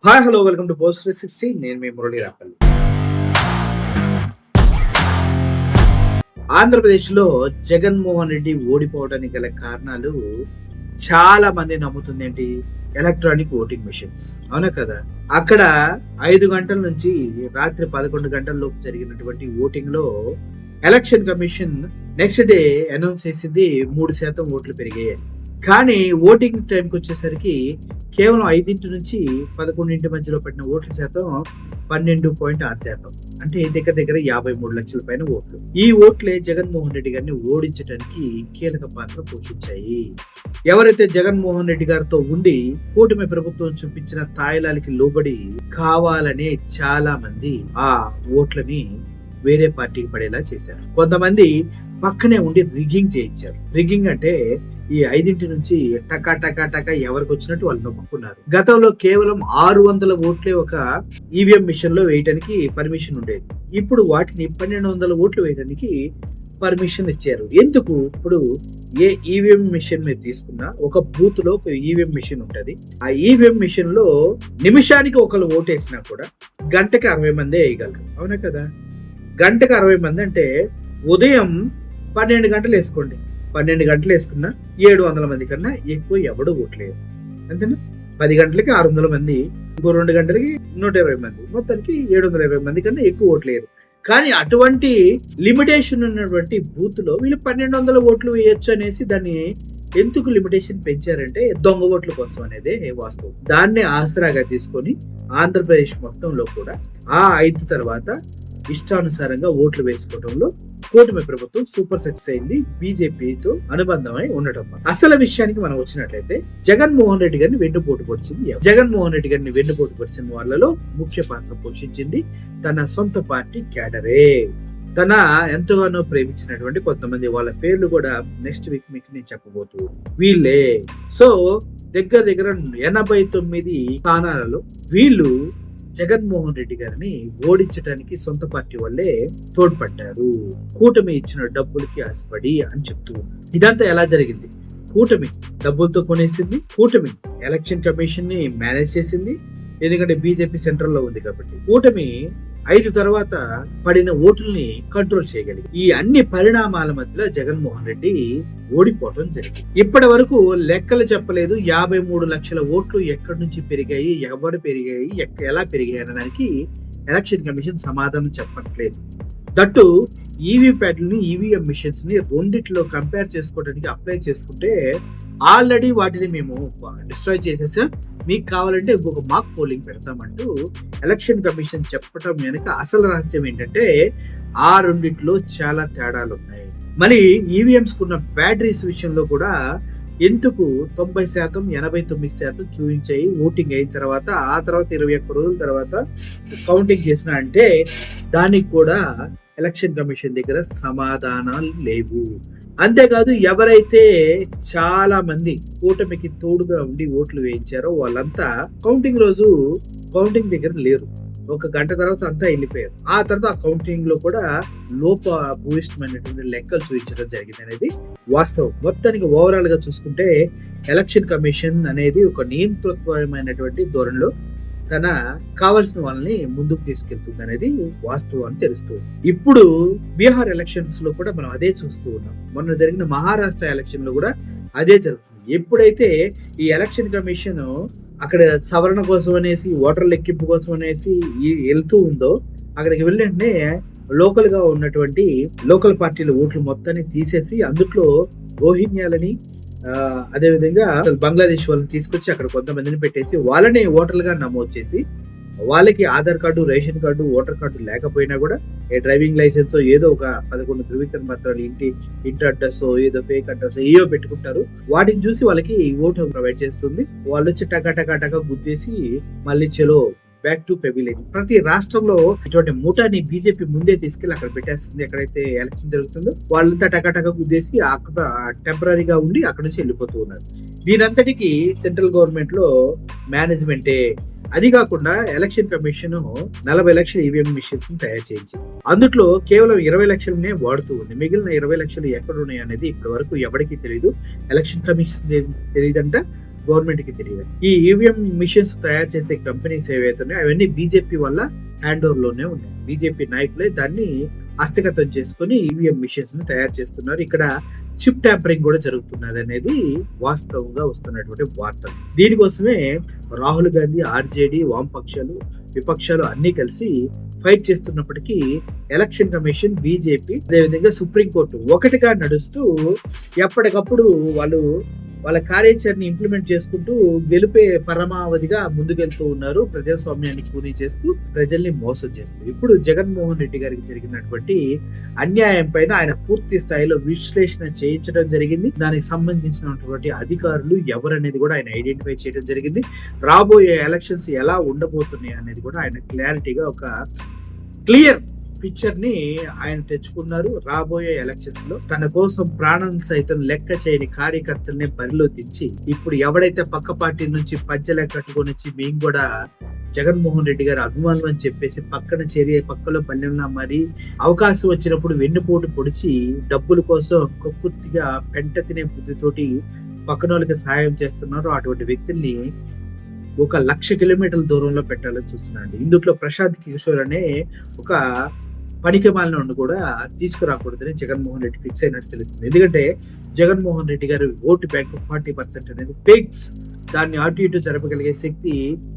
Hi hello welcome to post 360. నేను మీ మురళి రాపల్లి. ఆంధ్రప్రదేశ్లో జగన్మోహన్ రెడ్డి ఓడిపోవడానికి గల కారణాలు చాలా మంది నమ్ముతుంది ఏంటి? ఎలక్ట్రానిక్ ఓటింగ్ మిషన్స్, అవునా కదా? అక్కడ 5 గంటల నుంచి రాత్రి 11 గంటల లోపు జరిగినటువంటి ఓటింగ్ లో election commission next day announce చేసింది 3% ఓట్లు పెరిగాయి. కానీ ఓటింగ్ టైంకి వచ్చేసరికి కేవలం 5 నుంచి 11 మధ్యలో పడిన ఓట్ల శాతం 12.6%. అంటే దగ్గర దగ్గర 53 లక్షల పైన ఓట్లు. ఈ ఓట్లే జగన్మోహన్ రెడ్డి గారిని ఓడించడానికి కీలక పాత్ర పోషించాయి. ఎవరైతే జగన్మోహన్ రెడ్డి గారితో ఉండి కూటమి ప్రభుత్వం చూపించిన తాయిలాలకి లోబడి కావాలనే చాలా మంది ఆ ఓట్లని వేరే పార్టీకి పడేలా చేశారు. కొంతమంది పక్కనే ఉండి రిగ్గింగ్ చేయించారు. రిగ్గింగ్ అంటే ఈ 5 నుంచి టకా టకా టకా ఎవరికి వచ్చినట్టు వాళ్ళు నొక్కున్నారు. గతంలో కేవలం 600 ఓట్లే ఒక ఈవీఎం మిషన్ లో వేయడానికి పర్మిషన్ ఉండేది. ఇప్పుడు వాటిని 1200 ఓట్లు వేయడానికి పర్మిషన్ ఇచ్చారు. ఎందుకు? ఇప్పుడు ఏ ఈవీఎం మిషన్ మీరు తీసుకున్నా ఒక బూత్ లో ఒక ఈవీఎం మిషన్ ఉంటది. ఆ ఈవీఎం మిషన్ లో నిమిషానికి ఒకరు ఓటేసినా కూడా గంటకి 60 మందే వేయగలరు, అవునా కదా? గంటకి 60 మంది అంటే ఉదయం 12 గంటలు వేసుకోండి. 12 గంటలు వేసుకున్నా 700 మంది కన్నా ఎక్కువ ఎవడు ఓట్లేరు, అంతేనా? 10 గంటలకి 600 మంది, ఇంకో 2 గంటలకి 120 మంది, మొత్తానికి 720 మంది కన్నా ఎక్కువ ఓట్లేరు. కానీ అటువంటి లిమిటేషన్ ఉన్నటువంటి బూత్ లో వీళ్ళు 1200 ఓట్లు వేయొచ్చు అనేసి దాన్ని ఎందుకు లిమిటేషన్ పెంచారంటే దొంగ ఓట్ల కోసం అనేదే వాస్తవం. దాన్ని ఆసరాగా తీసుకొని ఆంధ్రప్రదేశ్ మొత్తంలో కూడా ఆ 5 తర్వాత ఇష్టానుసారంగా ఓట్లు వేసుకోవడంలో కూటమి ప్రభుత్వం సూపర్ సక్సెస్ అయింది, బీజేపీతో అనుబంధమై ఉండటం. అసలు విషయానికి మనం వచ్చినట్లయితే జగన్మోహన్ రెడ్డి గారిని వెన్నుపోటు పొడిచింది. జగన్మోహన్ రెడ్డి గారిని వెన్నుపోటు పొడిచిన వాళ్ళలో ముఖ్య పాత్ర పోషించింది తన సొంత పార్టీ క్యాడరే. తన ఎంతగానో ప్రేమించినటువంటి కొంతమంది, వాళ్ళ పేర్లు కూడా నెక్స్ట్ వీక్ మీకు నేను చెప్పబోతూ వీళ్ళే. సో దగ్గర దగ్గర 89 స్థానాలలో వీళ్ళు జగన్మోహన్ రెడ్డి గారిని ఓడించడానికి సొంత పార్టీ వాళ్ళే తోడ్పడ్డారు. కూటమి ఇచ్చిన డబ్బులకి ఆశపడి అని చెప్తూ ఇదంతా ఎలా జరిగింది? కూటమి డబ్బులతో కొనేసింది, కూటమి ఎలక్షన్ కమిషన్ ని మేనేజ్ చేసింది. ఎందుకంటే బీజేపీ సెంట్రల్ లో ఉంది కాబట్టి కూటమి 5 తర్వాత పడిన ఓట్లని కంట్రోల్ చేయగలిగింది. ఈ అన్ని పరిణామాల మధ్యలో జగన్మోహన్ రెడ్డి ఓడిపోవడం జరిగింది. ఇప్పటి వరకు లెక్కలు చెప్పలేదు 53 లక్షల ఓట్లు ఎక్కడి నుంచి పెరిగాయి, ఎవరు పెరిగాయి, ఎలా పెరిగాయి అనే దానికి ఎలక్షన్ కమిషన్ సమాధానం చెప్పట్లేదు. దట్టు ఈవీప్యాట్లని ఈవీఎం మిషన్స్ ని రెండిట్లో కంపేర్ చేసుకోవడానికి అప్లై చేసుకుంటే ఆల్రెడీ వాటిని మేము డిస్ట్రాయ్ చేసేసాం, మీకు కావాలంటే ఇంకొక మాక్ పోలింగ్ పెడతామంటూ ఎలక్షన్ కమిషన్ చెప్పడం వెనుక అసలు రహస్యం ఏంటంటే ఆ రెండిట్లో చాలా తేడాలు ఉన్నాయి. మళ్ళీ ఈవీఎంస్ కున్న బ్యాటరీస్ విషయంలో కూడా ఎందుకు 90%, 89% చూపించాయి ఓటింగ్ అయిన తర్వాత. ఆ తర్వాత 21 రోజుల తర్వాత కౌంటింగ్ చేసిన అంటే దానికి కూడా ఎలక్షన్ కమిషన్ దగ్గర సమాధానాలు లేవు. అంతేకాదు ఎవరైతే చాలా మంది కూటమికి తోడుగా ఉండి ఓట్లు వేయించారో వాళ్ళంతా కౌంటింగ్ రోజు కౌంటింగ్ దగ్గర లేరు. 1 గంట తర్వాత అంతా వెళ్ళిపోయారు. ఆ తర్వాత ఆ కౌంటింగ్ లో కూడా భూయిష్టమైనటువంటి లెక్కలు చూపించడం జరిగింది అనేది వాస్తవం. మొత్తానికి ఓవరాల్ గా చూసుకుంటే ఎలక్షన్ కమిషన్ అనేది ఒక నియంతృత్వమైనటువంటి ధోరణిలో తన కావాల్సిన వాళ్ళని ముందుకు తీసుకెళ్తుంది అనేది వాస్తవం అని తెలుస్తుంది. ఇప్పుడు బీహార్ ఎలక్షన్స్ లో కూడా మనం అదే చూస్తూ ఉన్నాం. మొన్న జరిగిన మహారాష్ట్ర ఎలక్షన్ లో కూడా అదే జరుగుతుంది. ఎప్పుడైతే ఈ ఎలక్షన్ కమిషన్ అక్కడ సవరణ కోసం అనేసి, ఓటర్ లెక్కింపు కోసం అనేసి వెళ్తూ ఉందో, అక్కడికి వెళ్ళంటే లోకల్ గా ఉన్నటువంటి లోకల్ పార్టీల ఓట్లు మొత్తాన్ని తీసేసి అందుట్లో రోహింగ్యాలని అదే విధంగా బంగ్లాదేశ్ వాళ్ళని తీసుకొచ్చి అక్కడ కొంతమందిని పెట్టేసి వాళ్ళని ఓటర్లుగా నమోదు చేసి వాళ్ళకి Aadhaar card, ration card, voter card లేకపోయినా కూడా డ్రైవింగ్ లైసెన్స్ ఏదో ఒక 11 ధృవీకరణ పత్రాలు, ఇంటి అడ్రస్, ఏదో ఫేక్ అడ్రస్ ఏదో పెట్టుకుంటారు. వాటిని చూసి వాళ్ళకి ఓటు ప్రొవైడ్ చేస్తుంది. వాళ్ళు వచ్చి టకా టకా టకా గుద్దేసి మళ్ళీ చలో బ్యాక్ టు పెవిలియన్. ప్రతి రాష్ట్రంలో ఇటువంటి ముఠాని బీజేపీ ముందే తీసుకెళ్లి అక్కడ పెట్టేస్తుంది. ఎక్కడైతే ఎలక్షన్ జరుగుతుందో వాళ్ళంతా టకాటకా గుద్దేసి టెంపరీగా ఉండి అక్కడ నుంచి వెళ్ళిపోతూ ఉన్నారు. దీనంతటికి సెంట్రల్ గవర్నమెంట్ లో మేనేజ్మెంటే. అది కాకుండా ఎలక్షన్ కమిషన్ 40 లక్షల ఈవీఎం మిషన్స్ తయారు చేయించింది. అందుట్లో కేవలం 20 లక్షలనే వాడుతూ ఉంది. మిగిలిన 20 లక్షలు ఎక్కడ ఉన్నాయి అనేది ఇప్పటి వరకు ఎవరికి తెలియదు. ఎలక్షన్ కమిషన్ తెలియదంట, గవర్నమెంట్ కి తెలియదు. ఈ ఈవీఎం మిషన్స్ తయారు చేసే కంపెనీస్ ఏవైతే ఉన్నాయో అవన్నీ బీజేపీ వల్ల హ్యాండ్ ఓవర్ లోనే ఉన్నాయి. బీజేపీ నాయకులే దాన్ని హస్తగతం చేసుకుని ఈవీఎం మిషన్స్ ని తయారు చేస్తున్నారు. ఇక్కడ చిప్ ట్యాంపరింగ్ కూడా జరుగుతున్నది అనేది వాస్తవంగా వస్తున్నటువంటి వార్త. దీనికోసమే రాహుల్ గాంధీ, ఆర్జేడీ, వామపక్షాలు, విపక్షాలు అన్ని కలిసి ఫైట్ చేస్తున్నప్పటికీ ఎలక్షన్ కమిషన్, బీజేపీ, అదేవిధంగా సుప్రీంకోర్టు ఒకటిగా నడుస్తూ ఎప్పటికప్పుడు వాళ్ళ కార్యాచరణ ఇంప్లిమెంట్ చేసుకుంటూ గెలిపే పరమావధిగా ముందుకెళ్తూ ఉన్నారు. ప్రజాస్వామ్యాన్ని కూనీ చేస్తూ, ప్రజల్ని మోసం చేస్తూ. ఇప్పుడు జగన్మోహన్ రెడ్డి గారికి జరిగినటువంటి అన్యాయం పైన ఆయన పూర్తి స్థాయిలో విశ్లేషణ చేయించడం జరిగింది. దానికి సంబంధించినటువంటి అధికారులు ఎవరనేది కూడా ఆయన ఐడెంటిఫై చేయడం జరిగింది. రాబోయే ఎలక్షన్స్ ఎలా ఉండబోతున్నాయి అనేది కూడా ఆయన క్లారిటీగా ఒక క్లియర్ పిక్చర్ ని ఆయన తెచ్చుకున్నారు. రాబోయే ఎలక్షన్స్ లో తన కోసం ప్రాణం సైతం లెక్క చేయని కార్యకర్తల్ని బరిలో దించి, ఇప్పుడు ఎవడైతే పక్క పార్టీ నుంచి పంచెలే కట్టుకొని వచ్చి మేము కూడా జగన్మోహన్ రెడ్డి గారు అభిమానులు అని చెప్పేసి పక్కన చేరి పక్కలో పల్లెంలా మరి అవకాశం వచ్చినప్పుడు వెన్నుపోటు పొడిచి డబ్బుల కోసం కొక్కుర్తిగా పెంట తినే బుద్ధితోటి పక్కన వాళ్ళకి సహాయం చేస్తున్నారు. అటువంటి వ్యక్తుల్ని 1,00,000 కిలోమీటర్ల దూరంలో పెట్టాలని చూస్తున్నాడు. ఇందులో ప్రశాంత్ కిషోర్ అనే ఒక పనికి మాలిన కూడా తీసుకురాకూడదని జగన్మోహన్ రెడ్డి ఫిక్స్ అయినట్టు తెలుస్తుంది. ఎందుకంటే జగన్మోహన్ రెడ్డి గారి ఓటు బ్యాంక్ 40% అనేది ఫిక్స్. దాన్ని అటు ఇటు జరపగలిగే శక్తి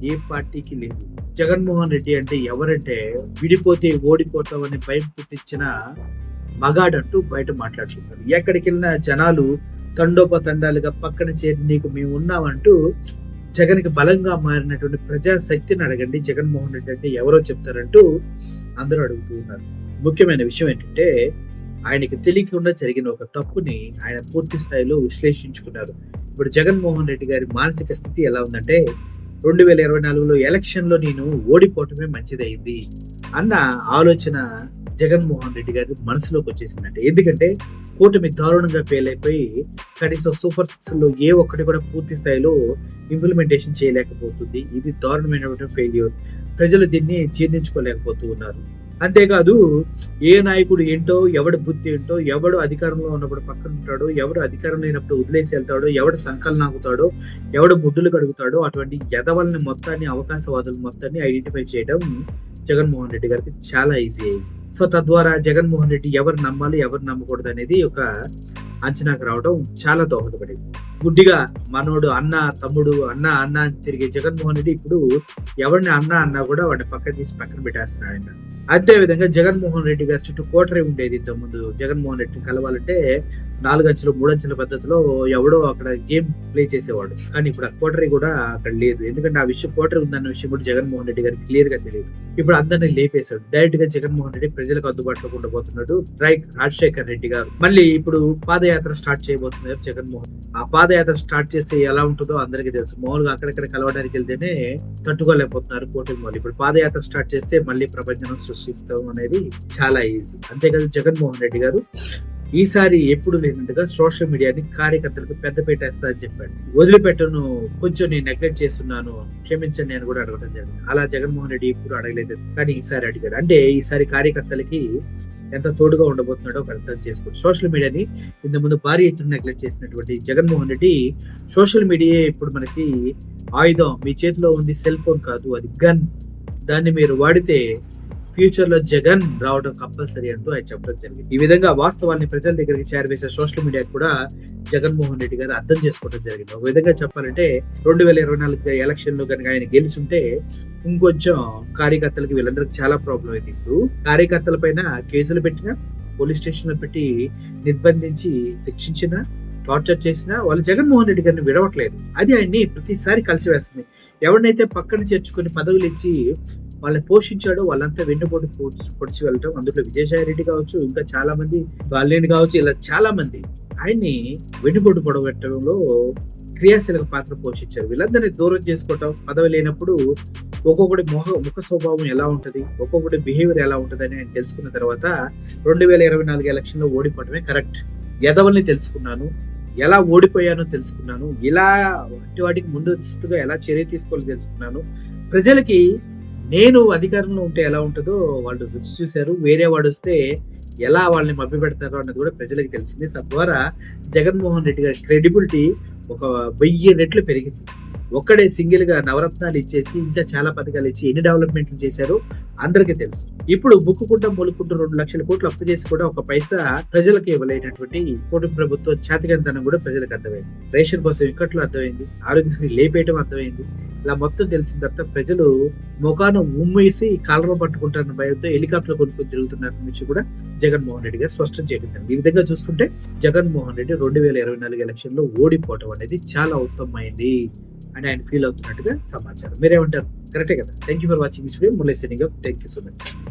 ఏ పార్టీకి లేదు. జగన్మోహన్ రెడ్డి అంటే ఎవరంటే విడిపోతే ఓడిపోతామని భయం పుట్టించిన మగాడంటూ బయట మాట్లాడుతుంటారు. ఎక్కడికి వెళ్ళిన జనాలు తండోపతండాలుగా పక్కన చేరి నీకు మేము ఉన్నామంటూ జగన్కి బలంగా మారినటువంటి ప్రజాశక్తిని అడగండి. జగన్మోహన్ రెడ్డి అంటే ఎవరో చెప్తారంటూ అందరూ అడుగుతూ ఉన్నారు. ముఖ్యమైన విషయం ఏంటంటే ఆయనకి తెలియకుండా జరిగిన ఒక తప్పుని ఆయన పూర్తి స్థాయిలో విశ్లేషించుకున్నారు. ఇప్పుడు జగన్మోహన్ రెడ్డి గారి మానసిక స్థితి ఎలా ఉందంటే 2024లో ఎలక్షన్ లో నేను ఓడిపోవటమే మంచిదైంది అన్న ఆలోచన జగన్మోహన్ రెడ్డి గారి మనసులోకి వచ్చేసిందంటే. ఎందుకంటే కూటమి దారుణంగా ఫెయిల్ అయిపోయి కనీసం సూపర్ 6 లో ఏ ఒక్కటి కూడా పూర్తి స్థాయిలో ఇంప్లిమెంటేషన్ చేయలేకపోతుంది. ఇది దారుణమైనటువంటి ఫెయిల్యూర్. ప్రజలు దీన్ని జీర్ణించుకోలేకపోతూ ఉన్నారు. అంతేకాదు ఏ నాయకుడు ఏంటో, ఎవడు బుద్ధి ఏంటో, ఎవడు అధికారంలో ఉన్నప్పుడు పక్కన ఉంటాడో, ఎవడు అధికారం లేనప్పుడు వదిలేసి వెళ్తాడో, ఎవడు సంకలనం నాగుతాడో, ఎవడు ముడ్డులు కడుగుతాడో, అటువంటి ఎదవల్ని మొత్తాన్ని, అవకాశవాదులు మొత్తాన్ని ఐడెంటిఫై చేయడం జగన్మోహన్ రెడ్డి గారికి చాలా ఈజీ అయింది. సో తద్వారా జగన్మోహన్ రెడ్డి ఎవరు నమ్మాలి, ఎవరు నమ్మకూడదు అనేది ఒక అంచనాకు రావడం చాలా దోహదపడింది. గుడ్డిగా మనోడు అన్న, తమ్ముడు, అన్న అన్న అని తిరిగే జగన్మోహన్ రెడ్డి ఇప్పుడు ఎవరిని అన్న అన్నా కూడా వాడిని పక్కన తీసి పక్కన పెట్టేస్తున్నాడంట. అదే విధంగా జగన్మోహన్ రెడ్డి గారి చుట్టూ కోటరీ ఉండేది. ఇంతకుముందు జగన్మోహన్ రెడ్డిని కలవాలంటే 4 అంచెలు 3 అంచెల పద్ధతిలో ఎవడో అక్కడ గేమ్ ప్లే చేసేవాడు. కానీ ఇప్పుడు ఆ కోటరీ కూడా అక్కడ లేదు. ఎందుకంటే ఆ విషయం కోటరీ ఉందన్న విషయం కూడా జగన్మోహన్ రెడ్డి గారికి క్లియర్ గా తెలియదు. ఇప్పుడు అందరినీ లేపేశాడు. డైరెక్ట్ గా జగన్మోహన్ రెడ్డి ప్రజలకు అందుబాటులో ఉండబోతున్నాడు. రాజశేఖర్ రెడ్డి గారు మళ్ళీ ఇప్పుడు పాదయాత్ర స్టార్ట్ చేయబోతున్నారు జగన్మోహన్. ఆ పాదయాత్ర స్టార్ట్ చేస్తే ఎలా ఉంటుందో అందరికీ తెలుసు. మామూలుగా అక్కడక్కడ కలవడానికి వెళ్తేనే తట్టుకోలేకపోతున్నారు కూటమి వాళ్ళు. ఇప్పుడు పాదయాత్ర స్టార్ట్ చేస్తే మళ్ళీ ప్రపంచం సృష్టిస్తాం అనేది చాలా ఈజీ. అంతేకాదు జగన్మోహన్ రెడ్డి గారు ఈసారి ఎప్పుడు లేనట్టుగా సోషల్ మీడియాని కార్యకర్తలకు పెద్ద పెట్టేస్తా అని చెప్పాడు. వదిలిపెట్టను, కొంచెం నేను నెగ్లెక్ట్ చేస్తున్నాను, క్షమించండి అని కూడా అడగడం జరిగింది. అలా జగన్మోహన్ రెడ్డి ఎప్పుడు అడగలేదు, కానీ ఈసారి అడిగాడు. అంటే ఈసారి కార్యకర్తలకి ఎంత తోడుగా ఉండబోతున్నాడో ఒక అర్థం చేసుకోండి. సోషల్ మీడియాని ఇంత ముందు భారీ ఎత్తున నెగ్లెక్ట్ చేసినటువంటి జగన్మోహన్ రెడ్డి సోషల్ మీడియా ఇప్పుడు మనకి ఆయుధం. మీ చేతిలో ఉంది సెల్ ఫోన్ కాదు, అది గన్. దాన్ని మీరు వాడితే ఫ్యూచర్ లో జగన్ రావడం కంపల్సరీ అంటూ ఆయన చెప్పడం జరిగింది. ఈ విధంగా వాస్తవాన్ని ప్రజల దగ్గరికి చేరవేసే సోషల్ మీడియా కూడా జగన్మోహన్ రెడ్డి గారు అర్థం చేసుకోవడం జరిగింది. ఒక విధంగా చెప్పాలంటే 2024 ఎలక్షన్ లో కనుక ఆయన గెలిచుంటే ఇంకొంచెం కార్యకర్తలకి వీళ్ళందరికీ చాలా ప్రాబ్లం అయింది. ఇప్పుడు కార్యకర్తల పైన కేసులు పెట్టినా, పోలీస్ స్టేషన్ లో పెట్టి నిర్బంధించి శిక్షించిన, టార్చర్ చేసినా వాళ్ళు జగన్మోహన్ రెడ్డి గారిని విడవట్లేదు. అది ఆయన్ని ప్రతిసారి కలిసివేస్తుంది. ఎవరినైతే పక్కన చేర్చుకుని పదవులు ఇచ్చి వాళ్ళని పోషించాడో వాళ్ళంతా వెన్నుపోటు పొడిచి వెళ్ళటం. అందులో విజయసాయి రెడ్డి కావచ్చు, ఇంకా చాలా మంది, బాలినేని కావచ్చు, ఇలా చాలా మంది ఆయన్ని వెన్నుపోటు పొడగొట్టడంలో క్రియాశీలక పాత్ర పోషించారు. వీళ్ళందరినీ దూరం చేసుకోవటం, పదవి లేనప్పుడు ఒక్కొక్కటి ముఖ స్వభావం ఎలా ఉంటది, ఒక్కొక్కటి బిహేవియర్ ఎలా ఉంటది అని ఆయన తెలుసుకున్న తర్వాత 2024 ఎలక్షన్ లో ఓడిపోవడమే కరెక్ట్. ఎదవల్ని తెలుసుకున్నాను, ఎలా ఓడిపోయానో తెలుసుకున్నాను, ఇలా వాటికి ముందస్తుగా ఎలా చర్య తీసుకోవాలో తెలుసుకున్నాను. ప్రజలకి నేను అధికారంలో ఉంటే ఎలా ఉంటుందో వాళ్ళు రుచి చూశారు. వేరే వాడు వస్తే ఎలా వాళ్ళని మభ్య పెడతారో అన్నది కూడా ప్రజలకు తెలిసింది. తద్వారా జగన్మోహన్ రెడ్డి గారి క్రెడిబిలిటీ ఒక 1000 రెట్లు పెరిగింది. ఒక్కడే సింగిల్‌గా నవరత్నాలు ఇచ్చేసి, ఇంకా చాలా పథకాలు ఇచ్చి ఎన్ని డెవలప్‌మెంట్లు చేశారో అందరికీ తెలుసు. ఇప్పుడు బుక్కుకుంట, మూలుకుంటూ 2,00,000 కోట్లు అప్పు చేసి కూడా ఒక పైసా ప్రజలకు ఇవ్వలేనటువంటి ఈ కూటమి ప్రభుత్వం చేతకానితనం కూడా ప్రజలకు అర్థమైంది. రేషన్ కోసం ఇక్కట్లు అర్థమైంది. ఆరోగ్యశ్రీ లేపేయటం అర్థమైంది. ఇలా మొత్తం తెలిసిన తర్వాత ప్రజలు మొఖాన ఉమ్మేసి కాలర్ పట్టుకుంటారన్న భయంతో హెలికాప్టర్ కొనుక్కొని తిరుగుతున్నారన్న విషయం కూడా జగన్మోహన్ రెడ్డి గారు స్పష్టం చేయడం జరిగింది. ఈ విధంగా చూసుకుంటే జగన్మోహన్ రెడ్డి 2024 ఎలక్షన్‌లో ఓడిపోవటం అనేది చాలా ఉత్తమమైంది అని ఆయన ఫీల్ అవుతున్నట్టుగా సమాచారం. మీరేమంటారు? కరెక్టే కదా? Thank you for watching this video. Murali signing off. Thank you so much.